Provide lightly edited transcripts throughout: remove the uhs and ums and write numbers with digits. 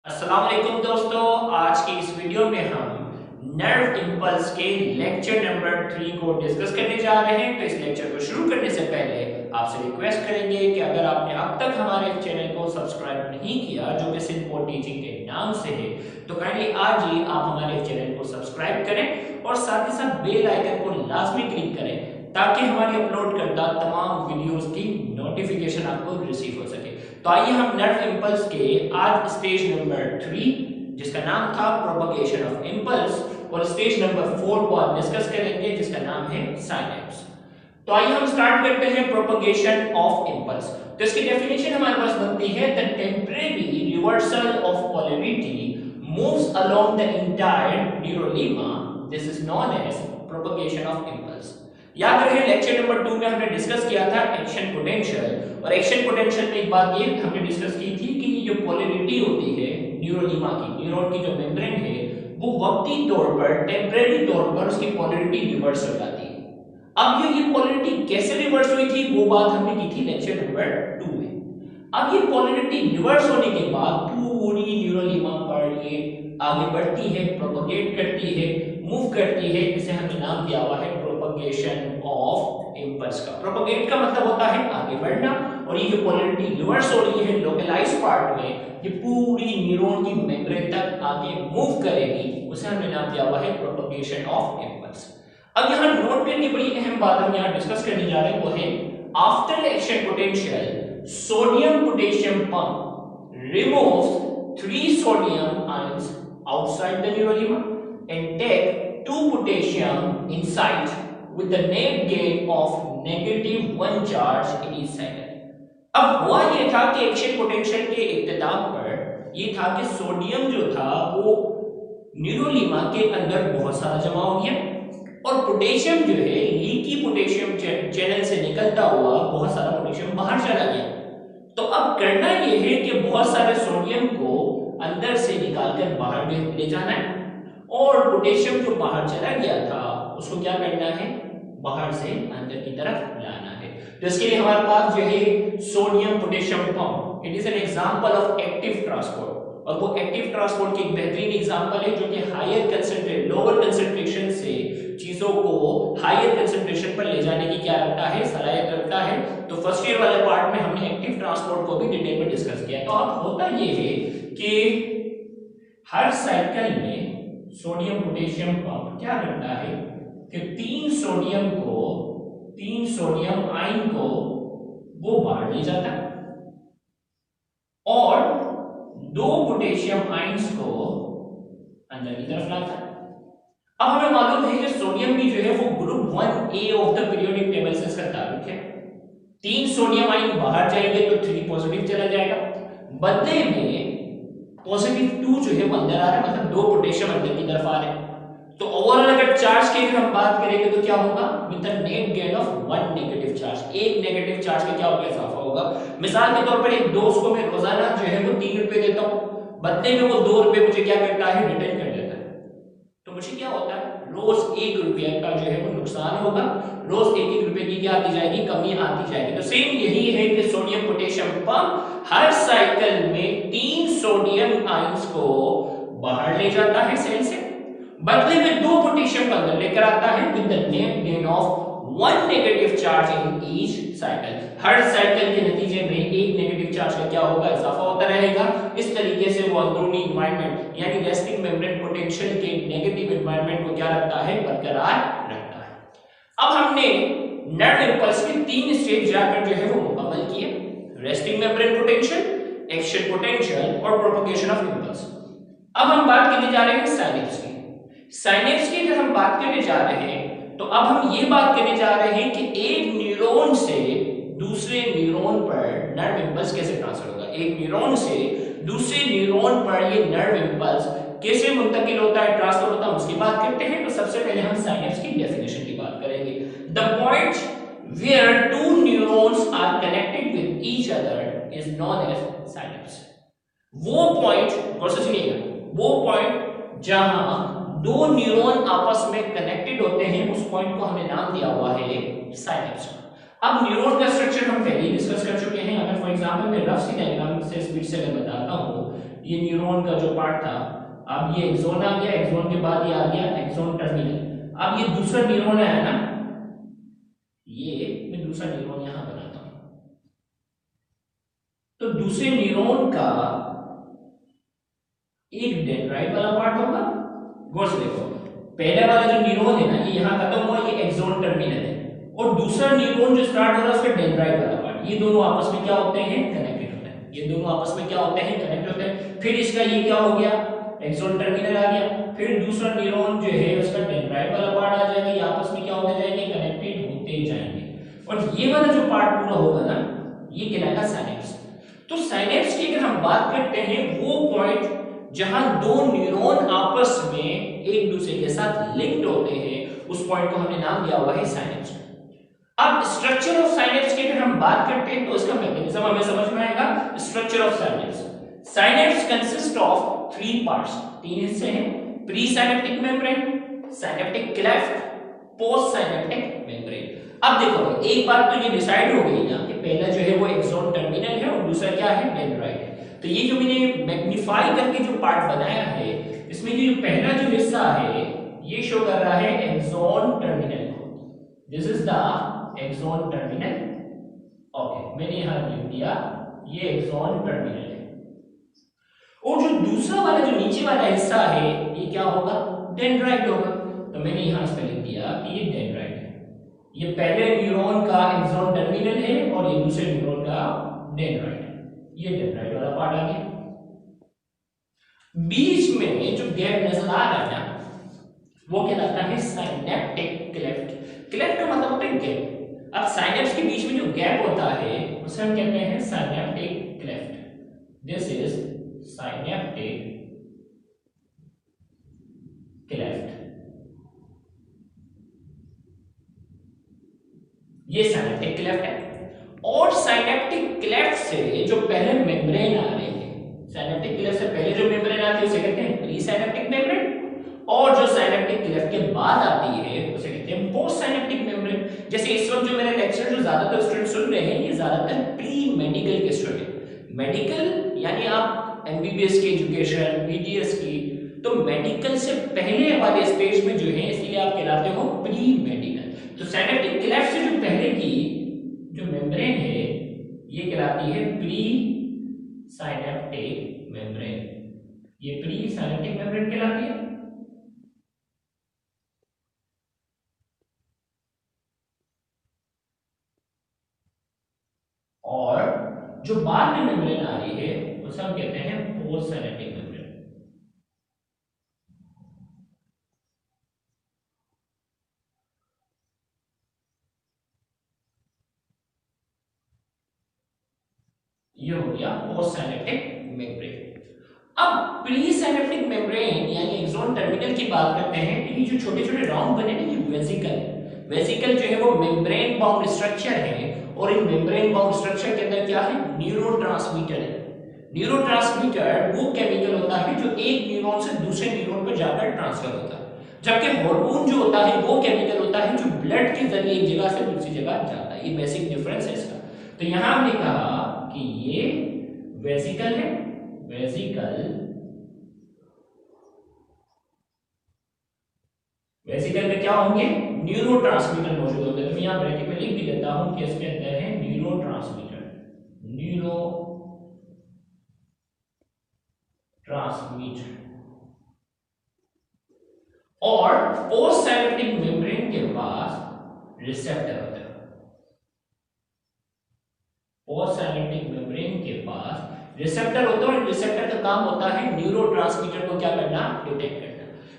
अस्सलाम वालेकुम दोस्तों, आज की इस वीडियो में हम नर्व इंपल्स के लेक्चर नंबर 3 को डिस्कस करने जा रहे हैं। तो इस लेक्चर को शुरू करने से पहले आपसे रिक्वेस्ट करेंगे कि अगर आपने अब तक हमारे चैनल को सब्सक्राइब नहीं किया जो कि सिंपल टीचिंग के नाम से है, तो काइंडली आज ही आप हमारे चैनल को सब्सक्राइब करें और साथ ही साथ बेल आइकन को लाजमी क्लिक करें ताकि हमारी अपलोड करदा तमाम वीडियोस की नोटिफिकेशन आपको रिसीव हो सके। तो आइए हम नर्व इंपल्स के आज स्टेज नंबर 3 जिसका नाम था प्रोपगेशन ऑफ इंपल्स और स्टेज नंबर 4 को आज डिस्कस करेंगे जिसका नाम है साइनेप्स। तो आइए हम स्टार्ट करते हैं प्रोपगेशन ऑफ इंपल्स। तो इसकी डेफिनेशन हमारे पास बनती है the temporary reversal of polarity moves along the entire neurolemma, this is known as propagation of impulse. याद रहे लेक्चर नंबर 2 में हमने डिस्कस किया था एक्शन पोटेंशियल, और एक्शन पोटेंशियल में एक बात ये हमने डिस्कस की थी कि ये जो पोलैरिटी होती है न्यूरोलीमा की, न्यूरॉन की जो मेम्ब्रेन है वो वक्ती तौर पर टेम्परेरी तौर पर उसकी पोलैरिटी रिवर्स हो जाती है। अब ये पोलैरिटी कैसे रिवर्स हुई थी वो बात हमने की थी लेक्चर नंबर 2 में। अब ये पोलैरिटी रिवर्स होने के बाद पूरी न्यूरोलीमा पर ये आगे बढ़ती है, प्रोपगेट करती है, मूव करती है। इसे हमने नाम दिया हुआ है प्रोपगेशन ऑफ इंपल्स का। प्रोपगेट का मतलब होता है आगे बढ़ना, और ये जो पोलैरिटी रिवर्स हो रही है लोकलाइज पार्ट में, ये पूरी न्यूरॉन की मेम्ब्रेन तक आगे मूव करेगी, उसे हमने नाम दिया हुआ है प्रोपगेशन ऑफ इंपल्स। अब यहाँ नोट करनी बड़ी अहम बात हम यहाँ डिस्कस करने जा रहे हैं, वो है after action potential sodium potassium pump removes 3 sodium ions outside the neurolema and take 2 potassium inside with the net gain of -1 charge in each cycle। अब हुआ ये था कि एक्शन पोटेंशियल के इब्तिदा पर ये था कि सोडियम जो था वो न्यूरोलीमा के अंदर बहुत सारा जमा हो गया, और पोटेशियम जो है लीकी पोटेशियम चैनल से निकलता हुआ बहुत सारा पोटेशियम बाहर चला गया। तो अब करना ये है कि बहुत सारे सोडियम को अंदर से निकालकर बाहर ले जाना है, और पोटेशियम जो बाहर चला गया था उसको क्या करना है, बाहर से अंदर की तरफ लाना है। तो इसके लिए हमारे पास जो है sodium potassium pump, it is an example of active transport, और वो एक्टिव ट्रांसपोर्ट की एक बेहतरीन एग्जांपल है जो कि हायर कंसंट्रेशन लोअर कंसंट्रेशन से चीजों को हायर कंसंट्रेशन पर ले जाने की क्या रखता है, सलाहियत रखता है। तो फर्स्ट ईयर वाले पार्ट में हमने एक्टिव ट्रांसपोर्ट को भी डिटेल में डिस्कस किया। तो अब होता ये है कि हर साइकिल में सोडियम पोटेशियम पंप क्या करता है कि 3 सोडियम आयन को वो बाहर ले जाता है और 2 पोटेशियम आयन्स को अंदर की तरफ लाता है। अब हमें मालूम है कि सोडियम भी जो है वो group 1A of the periodic table से इसका ताल्लुक है। 3 सोडियम आयन बाहर जाएंगे तो 3 पॉजिटिव चला जाएगा, बदले में पॉजिटिव 2 जो है वो अंदर आ रहा है, मतलब 2 पोटेशियम अंदर की तरफ आ रहे हैं। तो ओवरऑल अगर चार्ज की अगर हम बात करेंगे तो क्या होगा, with the net gain of 1 negative charge, एक नेगेटिव चार्ज का क्या होगा, इजाफा होगा। मिसाल के तौर पर एक दोस्त को मैं रोजाना जो है वो 3 रुपए देता हूं, बदले में वो 2 रुपए मुझे क्या करता है, रिटर्न कर देता है। तो मुझे क्या होता है, रोज 1 रुपया का जो है वो नुकसान होगा, रोज 1-1 रुपए की क्या आती जाएगी, कमी आती जाएगी। तो सेम यही है कि सोडियम पोटेशियम पंप हर साइकिल में 3 सोडियम आयंस को बाहर ले जाता है सेल से, बदले में 2 पोटेशियम को अंदर लेकर आता है with the net gain of 1 negative charge in each cycle. Her cycle के नतीजे में एक नेगेटिव चार्ज का क्या होगा, इजाफा होता रहेगा। इस तरीके से वो अंदरूनी एनवायरनमेंट यानी रेस्टिंग मेम्ब्रेन पोटेंशियल के नेगेटिव एनवायरनमेंट को क्या रखता है, बरकरार रखता है। अब हमने नर्व इंपल्स के 3 स्टेज जाकर जो है वो मुकम्मल किए, resting membrane potential, action potential और प्रोपगेशन ऑफ इंपल्स। अब हम बात करने जा रहे हैं साइनेप्स की। साइनेप्स की अगर हम बात करने जा रहे हैं तो अब हम ये बात करने जा रहे हैं कि एक न्यूरॉन से दूसरे न्यूरॉन पर नर्व इंपल्स कैसे ट्रांसफर होगा, एक न्यूरॉन से दूसरे न्यूरॉन पर ये नर्व इंपल्स कैसे मुंतकिल होता है, ट्रांसफर होता है, उसकी बात करते हैं। तो सबसे पहले हम साइनेप्स की डेफिनेशन की बात करेंगे। The point where 2 neurons are connected with each other is known as synapse. वो पॉइंट, गौर से सुनिएगा, वो पॉइंट जहां 2 न्यूरॉन आपस में कनेक्टेड होते हैं उस पॉइंट को हमने नाम दिया हुआ है साइनेप्स। अब न्यूरॉन का स्ट्रक्चर हम पहले ही डिस्कस कर चुके हैं। अगर फॉर एग्जांपल मैं रफ सी डायग्राम से स्पीड से अगर बताता हूं ये न्यूरॉन का जो पार्ट था, अब ये एक्सोन आ गया, एक्सोन के बाद ये आ गया एक्सोन टर्मिनल। अब ये दूसरा न्यूरॉन आया ना, ये मैं दूसरा न्यूरॉन यहां बनाता हूं। तो दूसरे न्यूरॉन का एक डेंड्राइट वाला पार्ट होगा। गौर से देखो, पहला वाला जो न्यूरॉन है ना, ये यहां खत्म हुआ, ये एक्सोन टर्मिनल है, और दूसरा न्यूरॉन जो स्टार्ट हो रहा है उसका डेंड्राइट वाला पार्ट, ये दोनों आपस में क्या होते हैं, कनेक्टेड होते हैं। ये दोनों आपस में क्या होते हैं, कनेक्ट होते हैं। फिर इसका ये क्या हो गया, एक्सोन टर्मिनल आ गया, फिर दूसरा न्यूरॉन जो है उसका डेंड्राइट वाला पार्ट आ जाएगा, ये आपस में क्या होते जाएंगे, कनेक्टेड होते जाएंगे। और ये वाला जो पार्ट पूरा होगा ना, ये कहलाएगा साइनेप्स। तो साइनेप्स की अगर हम बात करते हैं, वो पॉइंट जहां दो न्यूरॉन आपस में एक दूसरे के साथ लिंक्ड होते हैं, उस पॉइंट को हमने नाम दिया हुआ है साइनेप्स। अब स्ट्रक्चर ऑफ साइनेप्स की अगर हम बात करते हैं तो इसका मैकेनिज्म हमें समझ में आएगा। Structure of synapse, synapse consist of 3 parts, 3 हिस्से हैं। Pre synaptic membrane, synaptic cleft, post synaptic membrane. अब देखो, एक बात तो ये डिसाइड हो गई ना कि पहला जो है वो एक्सोन टर्मिनल है और दूसरा क्या है, डेंड्राइट है। तो ये जो मैंने मैग्नीफाई करके जो पार्ट बनाया है, इसमें जो पहला जो हिस्सा है ये शो कर रहा है एक्सोन टर्मिनल को। This is the axon terminal. Okay, मैंने यहां लिख दिया ये एक्सोन टर्मिनल है। और जो दूसरा वाला जो नीचे वाला हिस्सा है ये क्या होगा, डेंड्राइट होगा। तो मैंने यहां इस पे लिख दिया कि ये डेंड्राइट है। ये पहले न्यूरॉन का एक्सोन टर्मिनल है और ये दूसरे न्यूरॉन का डेंड्राइट है। ये डेंड्राइट वाला पार्ट आ गया। बीच में जो गैप नजर आ रहा है ना, वो कहलाता है साइनेप्टिक क्लेफ्ट। क्लेफ्ट का मतलब होता है गैप। अब साइनेप्स के बीच में जो गैप होता है उसे हम कहते हैं synaptic cleft. This is synaptic cleft. ये साइनेप्टिक क्लेफ्ट है। और साइनेप्टिक क्लेफ्ट से जो पहले मेम्ब्रेन आ रहे हैं, साइनेप्टिक क्लेफ्ट से पहले जो मेम्ब्रेन आती है उसे कहते हैं प्री साइनेप्टिक मेम्ब्रेन, और जो साइनेप्टिक क्लेफ्ट के बाद आती है उसे कहते हैं पोस्ट साइनेप्टिक मेम्ब्रेन। जैसे इस वक्त जो मेरा लेक्चर जो ज्यादातर स्टूडेंट सुन रहे हैं, ये ज्यादातर प्री मेडिकल के स्टूडेंट। मेडिकल यानी आप एमबीबीएस की एजुकेशन, बीडीएस की, तो मेडिकल से पहले वाले स्टेज में जो है, इसलिए आप कहलाते हो प्री मेडिकल। तो साइनेप्टिक क्लेफ्ट से जो पहले की जो मेम्ब्रेन है ये कहलाती है प्री साइनेप्टिक मेम्ब्रेन। ये प्री साइनेप्टिक मेम्ब्रेन कहलाती है। और जो बाद में मेम्ब्रेन आ रही है उसे हम कहते हैं पोस्ट साइनेप्टिक मेम्ब्रेन। ये हो गया पोस्ट साइनेप्टिक मेम्ब्रेन। अब प्री साइनेप्टिक मेम्ब्रेन यानी एक्सोन टर्मिनल की बात करते हैं, तो ये जो छोटे-छोटे राउंड बने ना, ये वेसिकल है। वेसिकल जो है वो मेम्ब्रेन बाउंड स्ट्रक्चर है, और इन मेम्ब्रेन बाउंड स्ट्रक्चर के अंदर क्या है, न्यूरोट्रांसमीटर है। न्यूरोट्रांसमीटर वो केमिकल होता है जो एक न्यूरॉन से दूसरे न्यूरॉन पर जाकर ट्रांसफर होता है, जबकि हार्मोन जो होता है वो केमिकल होता है जो ब्लड के जरिए एक जगह से दूसरी जगह जाता है। ये बेसिक डिफरेंस है इसका। तो यहां हमने कहा कि ये वेसिकल है, वेसिकल में क्या होंगे, न्यूरोट्रांसमीटर मौजूद होते हैं। तो मैं यहां ब्रैकेट में लिख भी देता हूं कि इसके अंदर है न्यूरोट्रांसमीटर, और पोस्ट साइनेप्टिक मेम्ब्रेन के पास रिसेप्टर होता है। पोस्ट साइनेप्टिक मेम्ब्रेन के पास रिसेप्टर होता है, और रिसेप्टर का काम होता है न्यूरोट्रांसमीटर को क्या करना, डिटेक्ट करना।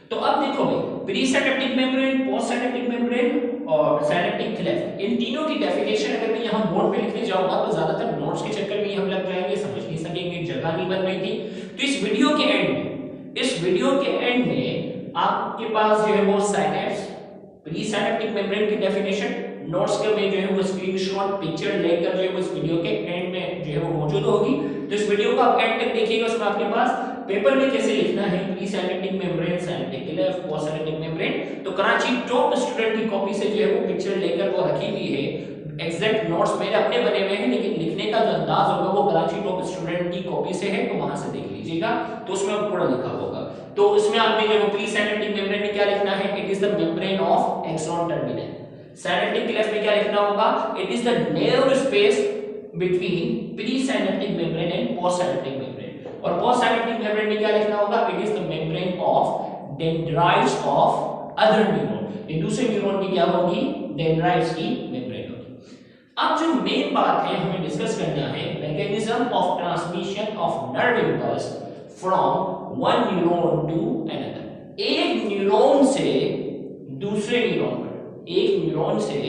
तो अब देखो भाई, pre synaptic membrane, post synaptic membrane और साइनेप्टिक क्लेफ्ट, इन तीनों की डेफिनेशन अगर मैं यहां बोर्ड पे लिखने जाऊंगा तो ज्यादातर नोट्स के चक्कर में हम लग जाएंगे, समझ नहीं सकेंगे, जगह नहीं बन रही थी। तो इस वीडियो के एंड में आपके पास जो है वो साइनेप्स, प्री साइनेप्टिक मेम्ब्रेन की डेफिनेशन नोट्स के में जो है वो स्क्रीनशॉट पिक्चर लेकर जो है वो इस वीडियो के एंड में जो है वो मौजूद होगी। तो इस वीडियो को आप एंड तक देखिएगा, उसमें आपके पास पेपर में कैसे लिखना है pre synaptic membrane, synaptic cleft, post synaptic membrane. तो कराची टॉप स्टूडेंट की कॉपी से जो है वो पिक्चर लेकर वो रखी हुई है, एग्जैक्ट नोट्स मेरे अपने बने हुए हैं, लेकिन लिखने का जो अंदाज होगा वो कराची टॉप स्टूडेंट की कॉपी से है, तो वहां से देख लीजिएगा, तो उसमें पूरा लिखा होगा। तो इसमें आपने जो प्री साइनेप्टिक मेम्ब्रेन में क्या लिखना है, it is the membrane of axon terminal. Synaptic cleft में क्या लिखना होगा, it is the narrow space between pre synaptic membrane and post synaptic membrane. और पोस्ट साइनेप्टिक मेम्ब्रेन में क्या लिखना होगा, it is the membrane of dendrites of other neuron. ये दूसरे न्यूरॉन की क्या होगी, डेंड्राइट्स की मेम्ब्रेन होगी। अब जो मेन बात है हमें डिस्कस करना है, mechanism of transmission of nerve impulse from one neuron to another. एक न्यूरॉन से दूसरे न्यूरॉन पर, एक न्यूरॉन से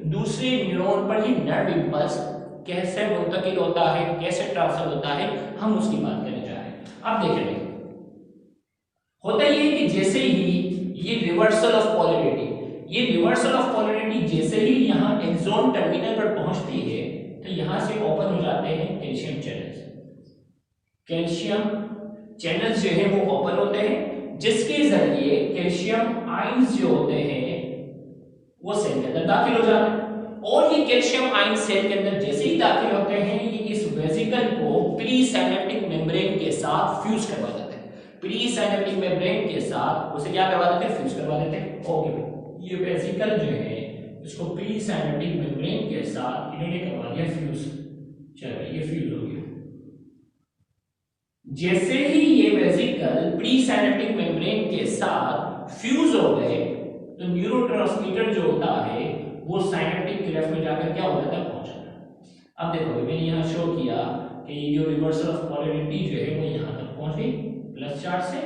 दूसरे न्यूरॉन पर ये नर्व इंपल्स कैसे मुंतकिल होता है, कैसे ट्रांसफर होता है, हम उसकी बात करने जा रहे हैं। अब देखिए होता ये है कि जैसे ही ये रिवर्सल ऑफ पोलैरिटी, ये रिवर्सल ऑफ पोलैरिटी जैसे ही यहाँ एक्सॉन टर्मिनल पर पहुंचती है, तो यहां से ओपन हो जाते हैं कैल्शियम चैनल्स। कैल्शियम चैनल्स जो है वो ओपन होते हैं, जिसके जरिए कैल्शियम आयंस जो होते हैं वो सेल के अंदर दाखिल हो जाते हैं। और ये कैल्शियम आयन सेल के अंदर जैसे ही दाखिल होते हैं, ये इस वेसिकल को प्री साइनेप्टिक मेम्ब्रेन के साथ फ्यूज करवा देते हैं। प्री साइनेप्टिक मेम्ब्रेन के साथ उसे क्या करवा देते हैं, फ्यूज करवा देते हैं। ओके भाई, ये वेसिकल जो है इसको प्री साइनेप्टिक मेम्ब्रेन के साथ इन्होंने करवा दिया फ्यूज। चलो ये फ्यूज हो गया। जैसे ही ये वेसिकल प्री साइनेप्टिक मेम्ब्रेन के साथ फ्यूज हो गए, तो न्यूरोट्रांसमीटर जो होता है वो साइनेप्टिक क्लेफ्ट में जाकर क्या हो जाता है, पहुंच जाता है। अब देखो मैंने यहाँ शो किया कि ये जो रिवर्सल ऑफ पोलैरिटी जो है वो यहाँ तक पहुंच गई प्लस चार्ज से।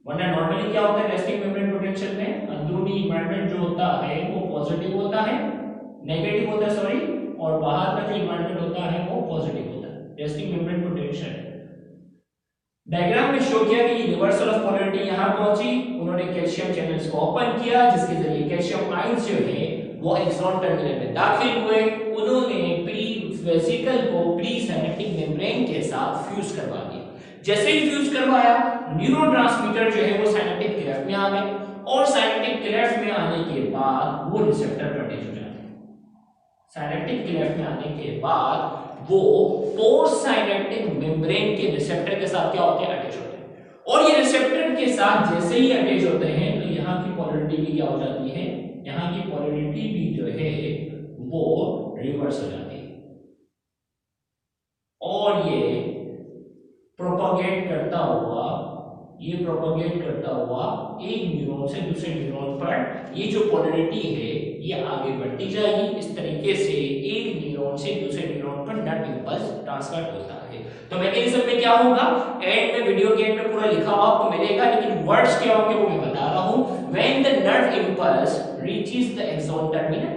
वरना नॉर्मली क्या होता है रेस्टिंग मेम्ब्रेन पोटेंशियल में अंदरूनी एनवायरनमेंट जो होता है वो पॉजिटिव होता है, नेगेटिव होता है सॉरी, और बाहर का जो एनवायरनमेंट होता है वो पॉजिटिव होता है, रेस्टिंग मेम्ब्रेन पोटेंशियल। डायग्राम में शो किया कि ये रिवर्सल ऑफ पोलैरिटी यहां पहुंची, उन्होंने कैल्शियम चैनल्स को ओपन किया, जिसके जरिए कैल्शियम आयंस जो है वो एक्सॉन टर्मिनल में दाखिल हुए। उन्होंने प्री वेसिकल को प्री साइनेप्टिक मेम्ब्रेन के साथ फ्यूज करवा दिया। जैसे ही फ्यूज करवाया, न्यूरोट्रांसमीटर जो है वो साइनेप्टिक क्लेफ्ट में आ गए, और साइनेप्टिक क्लेफ्ट में आने के बाद वो रिसेप्टर पर अटैच हो जाते हैं। साइनेप्टिक क्लेफ्ट में आने के बाद वो पोस्ट साइनेप्टिक मेम्ब्रेन के रिसेप्टर के साथ क्या होते हैं, अटैच होते हैं। और ये रिसेप्टर के साथ जैसे ही अटैच होते हैं, तो यहाँ की पोलैरिटी भी क्या हो जाती है, यहाँ की पोलैरिटी भी जो है वो रिवर्स हो जाती है, और ये प्रोपोगेट करता हुआ एक न्यूरॉन से दूसरे न्यूरॉन पर ये जो पोलैरिटी है ये आगे बढ़ती जाएगी। इस तरीके से एक न्यूरॉन से दूसरे न्यूरॉन पर नर्व इंपल्स ट्रांसफर होता है। तो मैकेनिज्म में क्या होगा, एंड में वीडियो के एंड में पूरा लिखा हुआ आपको मिलेगा, लेकिन वर्ड्स क्या होंगे वो मैं बता रहा हूं। When the nerve impulse reaches the axon terminal,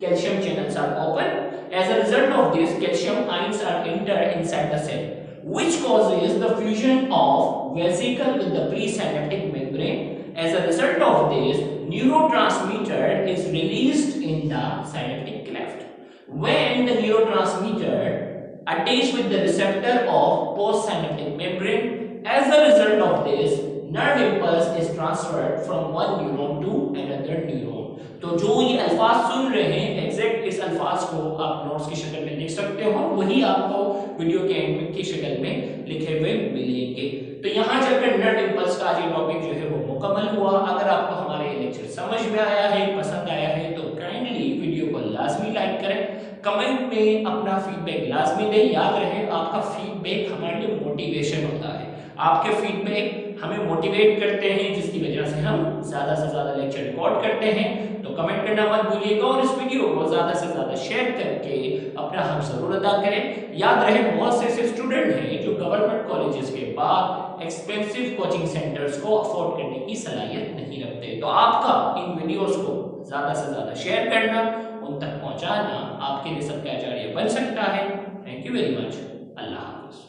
calcium channels are open. As a result of this, calcium ions are entered inside the cell, which causes the fusion of vesicle with the presynaptic membrane. As a result of this, neurotransmitter is released in the synaptic cleft. When the neurotransmitter attach with the receptor of postsynaptic membrane, as a result of this, nerve impulse is transferred from one neuron to another neuron. तो जो ये अल्फाज सुन रहे हैं exact इस अल्फाज को आप नोट्स की शक्ल में लिख सकते हो, वही आपको वीडियो के एंड की शक्ल में लिखे हुए मिलेंगे। तो यहाँ चलकर नर्व इंपल्स का आज ये टॉपिक जो है वो मुकम्मल हुआ। अगर आपको हमारे लेक्चर समझ में आया है, पसंद आया है, तो काइंडली वीडियो को लाजमी लाइक करें, कमेंट में अपना फीडबैक लाजमी दें। याद रहे आपका फीडबैक हमारे लिए मोटिवेशन होता है, आपके फीडबैक हमें मोटिवेट करते हैं, जिसकी वजह से हम ज्यादा से ज्यादा लेक्चर रिकॉर्ड करते हैं। तो कमेंट करना मत भूलिएगा, और इस वीडियो को ज्यादा से ज्यादा शेयर करके अपना हक जरूर अदा करें। याद रहे बहुत से ऐसे स्टूडेंट हैं जो गवर्नमेंट कॉलेजेस के बाद एक्सपेंसिव कोचिंग सेंटर्स को अफोर्ड करने की सलाहियत नहीं रखते। तो आपका इन वीडियोस को ज्यादा से ज्यादा शेयर करना, उन तक पहुंचाना आपके लिए सबका आचार्य बन सकता है। Thank you very much. Allah Hafiz.